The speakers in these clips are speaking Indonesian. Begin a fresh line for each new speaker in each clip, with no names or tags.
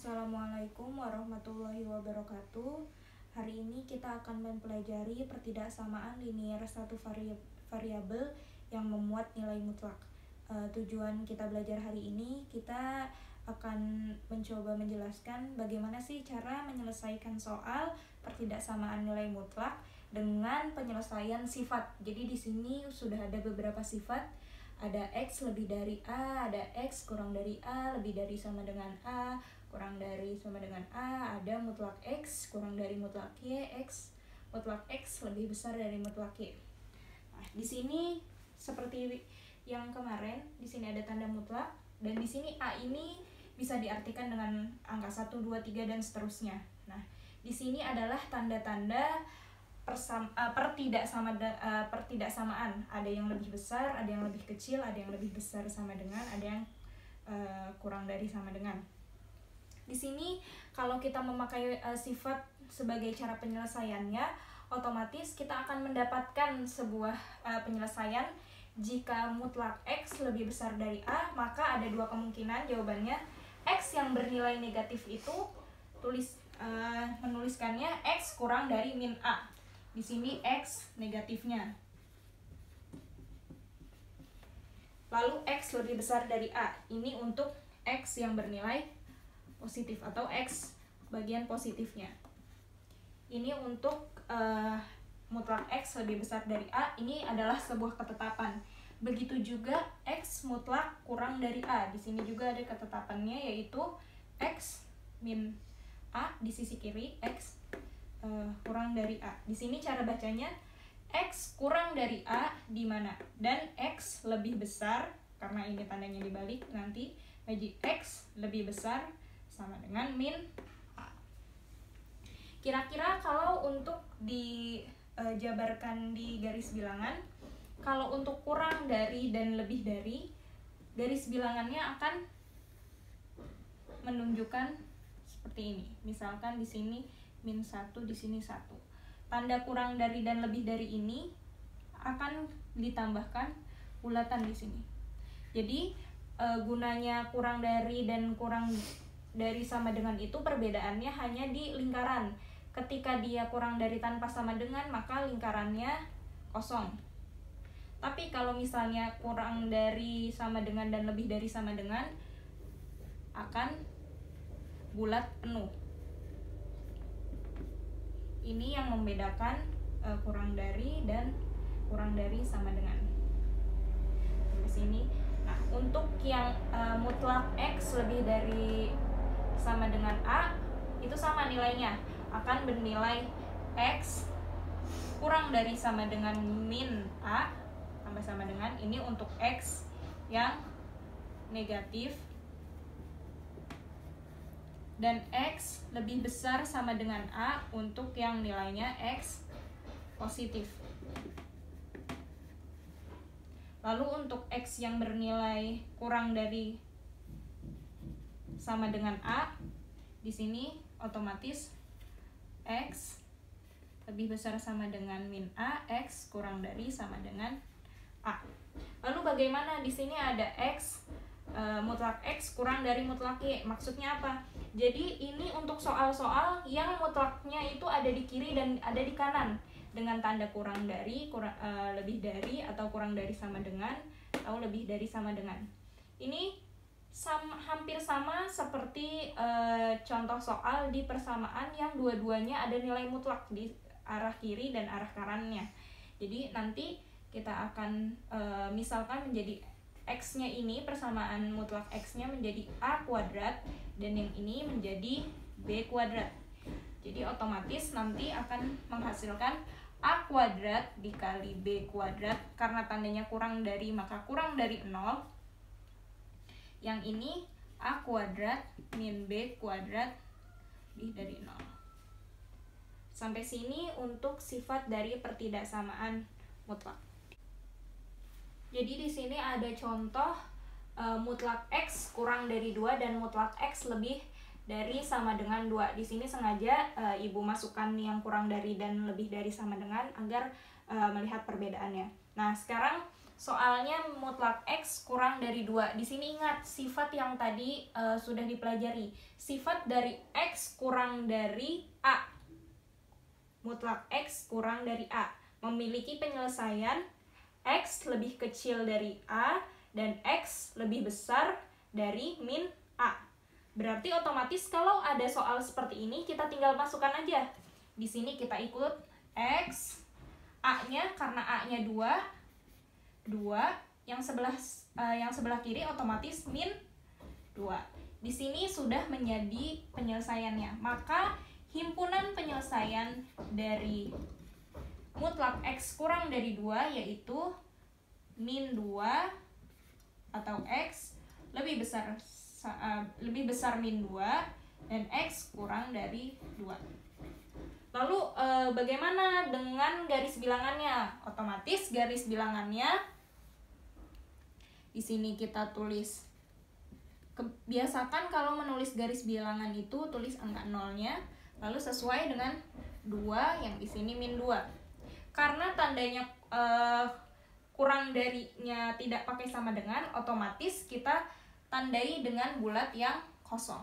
Assalamualaikum warahmatullahi wabarakatuh. Hari ini kita akan mempelajari pertidaksamaan linier satu variabel yang memuat nilai mutlak. Tujuan kita belajar hari ini, kita akan mencoba menjelaskan bagaimana sih cara menyelesaikan soal pertidaksamaan nilai mutlak dengan penyelesaian sifat. Jadi di sini sudah ada beberapa sifat. Ada X lebih dari A, ada X kurang dari A, lebih dari sama dengan A, kurang dari sama dengan A, ada mutlak X kurang dari mutlak Y, X mutlak X lebih besar dari mutlak Y. Nah, di sini seperti yang kemarin, di sini ada tanda mutlak, dan di sini A ini bisa diartikan dengan angka 1, 2, 3 dan seterusnya. Nah, di sini adalah tanda-tanda pertidaksamaan. Ada yang lebih besar, ada yang lebih kecil, ada yang lebih besar sama dengan, ada yang kurang dari sama dengan. Di sini kalau kita memakai sifat sebagai cara penyelesaiannya, otomatis kita akan mendapatkan sebuah penyelesaian. Jika mutlak X lebih besar dari A, maka ada dua kemungkinan jawabannya. X yang bernilai negatif itu menuliskannya X kurang dari min A. Di sini X negatifnya. Lalu X lebih besar dari A. Ini untuk X yang bernilai positif atau X bagian positifnya. Ini untuk mutlak X lebih besar dari A. Ini adalah sebuah ketetapan. Begitu juga X mutlak kurang dari A. Di sini juga ada ketetapannya, yaitu X min A di sisi kiri, X kurang dari A. Di sini cara bacanya X kurang dari A di mana? Dan X lebih besar, karena ini tandanya dibalik nanti, jadi X lebih besar sama dengan min A. Kira-kira kalau untuk dijabarkan di garis bilangan, kalau untuk kurang dari dan lebih dari, garis bilangannya akan menunjukkan seperti ini. Misalkan di sini min 1, di sini 1. Tanda kurang dari dan lebih dari ini akan ditambahkan bulatan di sini. Jadi gunanya kurang dari dan kurang dari sama dengan itu perbedaannya hanya di lingkaran. Ketika dia kurang dari tanpa sama dengan, maka lingkarannya kosong. Tapi kalau misalnya kurang dari sama dengan dan lebih dari sama dengan, akan bulat penuh. Ini yang membedakan kurang dari dan kurang dari sama dengan. Di sini. Nah, untuk yang mutlak X lebih dari sama dengan A, itu sama nilainya, akan bernilai X kurang dari sama dengan min A tambah sama dengan. Ini untuk X yang negatif, dan X lebih besar sama dengan A untuk yang nilainya X positif. Lalu untuk X yang bernilai kurang dari sama dengan A, di sini otomatis X lebih besar sama dengan min A, X kurang dari sama dengan A. Lalu bagaimana di sini ada X mutlak X kurang dari mutlak Y? Maksudnya apa? Jadi ini untuk soal-soal yang mutlaknya itu ada di kiri dan ada di kanan dengan tanda kurang dari, lebih dari, atau kurang dari sama dengan, atau lebih dari sama dengan. Ini hampir sama seperti contoh soal di persamaan yang dua-duanya ada nilai mutlak di arah kiri dan arah kanannya. Jadi nanti kita akan misalkan menjadi X-nya ini, persamaan mutlak X-nya menjadi A kuadrat, dan yang ini menjadi B kuadrat. Jadi otomatis nanti akan menghasilkan A kuadrat dikali B kuadrat. Karena tandanya kurang dari, maka kurang dari 0. Yang ini A kuadrat min B kuadrat lebih dari 0. Sampai sini untuk sifat dari pertidaksamaan mutlak. Jadi di sini ada contoh mutlak X kurang dari 2 dan mutlak X lebih dari sama dengan 2. Di sini sengaja Ibu masukkan yang kurang dari dan lebih dari sama dengan agar melihat perbedaannya. Nah, sekarang soalnya mutlak X kurang dari 2. Di sini ingat sifat yang tadi sudah dipelajari. Sifat dari X kurang dari A. Mutlak X kurang dari A memiliki penyelesaian X lebih kecil dari A dan X lebih besar dari min A. Berarti otomatis kalau ada soal seperti ini kita tinggal masukkan aja. Di sini kita ikut X, A-nya karena A-nya 2, yang sebelah kiri otomatis min 2. Di sini sudah menjadi penyelesaiannya. Maka himpunan penyelesaian dari mutlak X kurang dari 2 yaitu min 2 atau X lebih besar min 2 dan X kurang dari 2. Lalu bagaimana dengan garis bilangannya? Otomatis garis bilangannya di sini kita tulis. Biasakan kalau menulis garis bilangan itu tulis angka nolnya, lalu sesuai dengan 2 yang di sini min 2. Karena tandanya kurang darinya tidak pakai sama dengan, otomatis kita tandai dengan bulat yang kosong.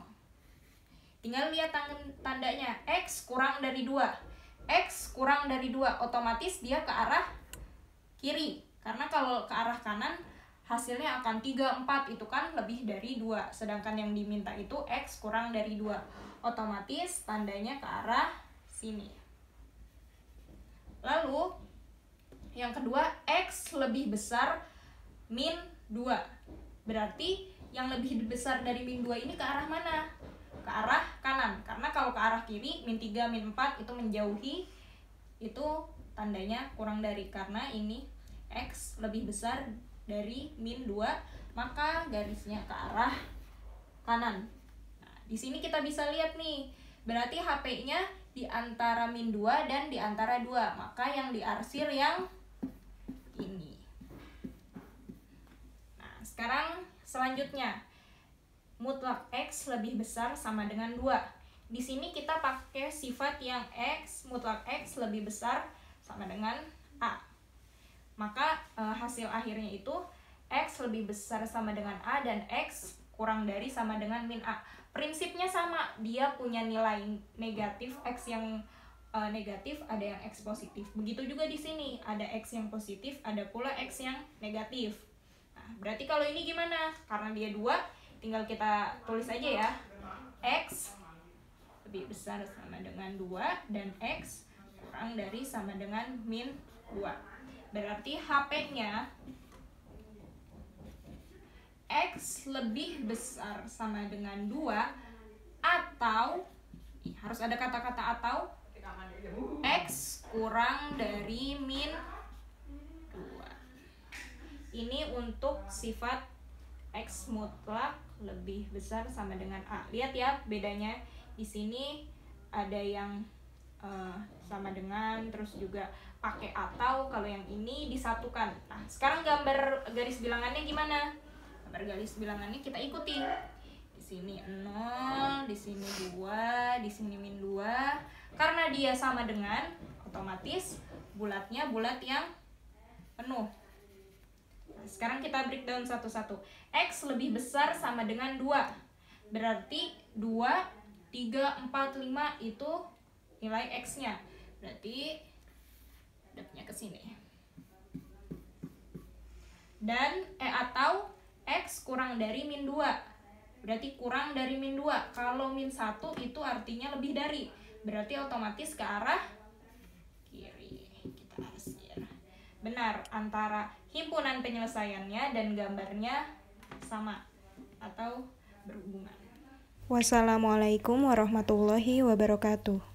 Tinggal lihat tandanya, X kurang dari 2. X kurang dari 2, otomatis dia ke arah kiri. Karena kalau ke arah kanan, hasilnya akan 3, 4, itu kan lebih dari 2. Sedangkan yang diminta itu X kurang dari 2. Otomatis tandanya ke arah sini. Lalu, yang kedua, X lebih besar min 2. Berarti yang lebih besar dari min 2 ini ke arah mana? Ke arah kanan. Karena kalau ke arah kiri, min 3, min 4 itu menjauhi. Itu tandanya kurang dari. Karena ini X lebih besar dari min 2, maka garisnya ke arah kanan. Nah, di sini kita bisa lihat nih. Berarti HP-nya di antara min 2 dan di antara 2. Maka yang diarsir yang ini. Nah, sekarang selanjutnya, mutlak X lebih besar sama dengan 2. Di sini kita pakai sifat yang X, mutlak X lebih besar sama dengan A. Maka hasil akhirnya itu X lebih besar sama dengan A dan X kurang dari sama dengan min A. Prinsipnya sama, dia punya nilai negatif, X yang negatif, ada yang X positif. Begitu juga di sini, ada X yang positif, ada pula X yang negatif. Nah, berarti kalau ini gimana? Karena dia 2, tinggal kita tulis aja ya. X lebih besar sama dengan 2 dan X kurang dari sama dengan min 2. Berarti HP-nya X lebih besar sama dengan 2 atau harus ada kata-kata atau X kurang dari min 2. Ini untuk sifat X mutlak lebih besar sama dengan A. Lihat ya bedanya. Di sini ada yang sama dengan, terus juga pakai atau. Kalau yang ini disatukan. Nah, sekarang gambar garis bilangannya gimana? Gambar garis bilangannya kita ikuti. Di sini 0, di sini 2, di sini min 2. Karena dia sama dengan, otomatis bulatnya bulat yang penuh. Nah, sekarang kita breakdown satu-satu. X lebih besar sama dengan 2. Berarti 2, 3, 4, 5 itu nilai X-nya. Berarti dapatnya ke sini. Dan atau X kurang dari min 2. Berarti kurang dari min 2. Kalau min 1 itu artinya lebih dari. Berarti otomatis ke arah kiri. Kita arsir. Benar, antara himpunan penyelesaiannya dan gambarnya sama atau berhubungan.
Wassalamualaikum warahmatullahi wabarakatuh.